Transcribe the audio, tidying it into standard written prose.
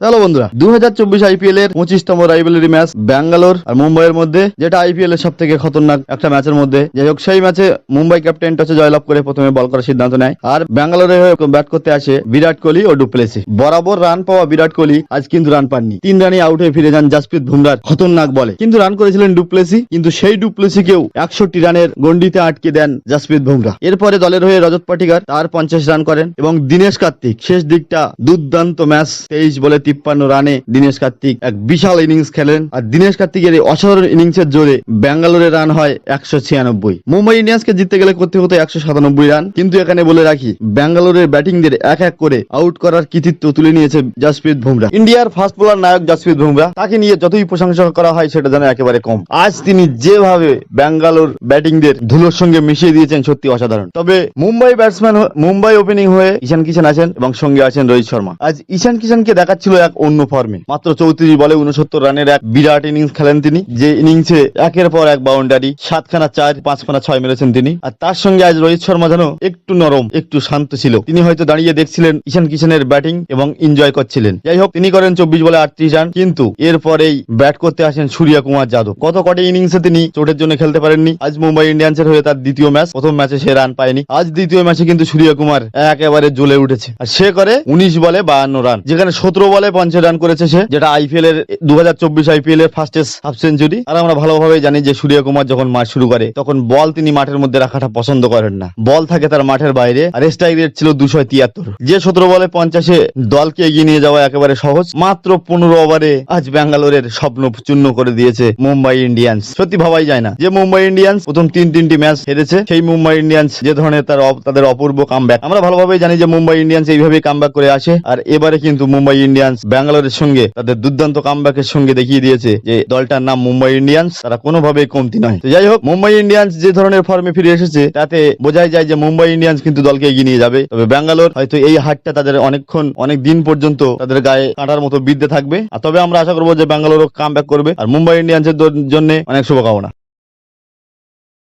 Hello বন্ধুরা, 2024 IPL এর 25তম rivalry match Bangalore আর মুম্বাইয়ের মধ্যে, যেটা আইপিএল এর সব থেকে খতরনাক একটা ম্যাচের মধ্যে। যাই হোক, সেই ম্যাচে মুম্বাই ক্যাপ্টেন টসে জয়লাভ করে প্রথমে বল করার সিদ্ধান্ত নেয় আর ব্যাঙ্গালোরের হয়ে ব্যাট করতে আসে বিরাট কোহলি ও ডুপ্লেসি। বরাবর রান পাওয়া বিরাট কোহলি আজ কিন্তু রান পাননি, 3 রানে আউট হয়ে ফিরে যান জাসপ্রীত বুমরার খতরনাক বলে। কিন্তু রান করেছিলেন ডুপ্লেসি, কিন্তু সেই ডুপ্লেসিকেও 61 রানের গন্ডিতে আটকে দেন জাসপ্রীত বুমরা। এরপরে দলের হয়ে রজত পাটিদার তার 50 রান করেন এবং দীনেশ কার্তিক শেষ দিকটা দুর্দান্ত ম্যাচ, 23 বলে 53 রানে দীনেশ কার্তিক এক বিশাল ইনিংস খেলেন। আর দীনেশ কার্তিকের এই অসাধারণ ইনিংসের জোরে ব্যাঙ্গালোরের রান হয় 196। মুম্বাই ইন্ডিয়ান্সকে জিততে গেলে করতে হতো 197 রান। কিন্তু এখানে বলে রাখি, ব্যাঙ্গালোরের ব্যাটিংদের এক এক করে আউট করার কৃতিত্ব তুলে নিয়েছে জাসপ্রীত বুমরা। ইন্ডিয়ার ফাস্ট বোলার নায়ক জাসপ্রীত বুমরা, তাকে নিয়ে যতই প্রশংসা করা হয় সেটা যেন একেবারে কম। আজ তিনি যেভাবে ব্যাঙ্গালোর ব্যাটিংদের ধুলোর সঙ্গে মিশিয়ে দিয়েছেন, সত্যি অসাধারণ। তবে মুম্বাই ওপেনিং হয়ে ঈশান কিষান আছেন এবং সঙ্গে আছেন রোহিত শর্মা। আজ ঈশান কিষানকে দেখাচ্ছিল এক অন্য ফর্মে। মাত্র 34 বলে 69 রানের এক বিরাট ইনিংস খেলেন তিনি, যে ইনিংসে একের পর এক বাউন্ডারি, 7খানা 4, 5খানা 6 মেরেছেন তিনি। আর তার সঙ্গে আজ রোহিত শর্মা যেন একটু নরম, একটু শান্ত ছিল। তিনি হয়তো দাঁড়িয়ে দেখছিলেন ঈশান কিষানের ব্যাটিং এবং এনজয় করছিলেন। যাই হোক, তিনি করেন 24 বলে 38 রান। কিন্তু এরপরেই ব্যাট করতে আসেন সূর্যকুমার যাদব। কত কটি ইনিংসে তিনি চোটের জন্য খেলতে পারেননি। আজ মুম্বাই ইন্ডিয়ান্সের হয়ে তার দ্বিতীয় ম্যাচ, প্রথম ম্যাচে সে রান পায়নি। আজ দ্বিতীয় ম্যাচে কিন্তু সূর্যকুমার একেবারে জ্বলে উঠেছে আর সে করে 19 বলে 52 রান, যেখানে 17 বলে 50 রান করেছে সে, যেটা আইপিএল এর 2024 আইপিএল এর ফার্স্টেস্ট হাফ সেঞ্চুরি। আর আমরা ভালোভাবে জানি যে সূর্যকুমার যখন ম্যাচ শুরু করে তখন বল তিনি মাঠের মধ্যে রাখাটা পছন্দ করেন না, বল থাকে তার মাঠের বাইরে। আর স্ট্রাইক রেট ছিল 273, যে 17 বলে 50-এ দলকে এগিয়ে নিয়ে যাওয়া একেবারে সহজ। মাত্র 15 ওভারে আজ ব্যাঙ্গালোরের স্বপ্ন চূর্ণ করে দিয়েছে মুম্বাই ইন্ডিয়ান্স। সত্যি ভাবাই যায় না যে মুম্বাই ইন্ডিয়ান্স প্রথম তিনটি ম্যাচ হেরেছে, সেই মুম্বাই ইন্ডিয়ান্স যে ধরনের তাদের অপূর্ব কামব্যাক। আমরা ভালোভাবেই জানি যে মুম্বাই ইন্ডিয়ান্স এইভাবে কামব্যাক করে আসে। আর এবারে কিন্তু মুম্বাই ইন্ডিয়ান্স ব্যাঙ্গালোরের সঙ্গে তাদের দুর্দান্ত কামব্যাকের সঙ্গে দেখিয়ে দিয়েছে যে দলটার নাম মুম্বাই ইন্ডিয়ান্স, তারা কোনোভাবেই কমতি নয়। তো যাই হোক, মুম্বাই ইন্ডিয়ান্স যে ধরনের ফর্মে ফিরে এসেছে তাতে বোঝাই যায় যে মুম্বাই ইন্ডিয়ান্স কিন্তু দলকে এগিয়ে নিয়ে যাবে। তবে ব্যাঙ্গালোর হয়তো এই হারটা তাদের অনেক দিন পর্যন্ত তাদের গায়ে কাঁটার মতো বিঁধতে থাকবে। আর তবে আমরা আশা করবো যে ব্যাঙ্গালোরও কামব্যাক করবে। আর মুম্বাই ইন্ডিয়ান্সের জন্য অনেক শুভকামনা।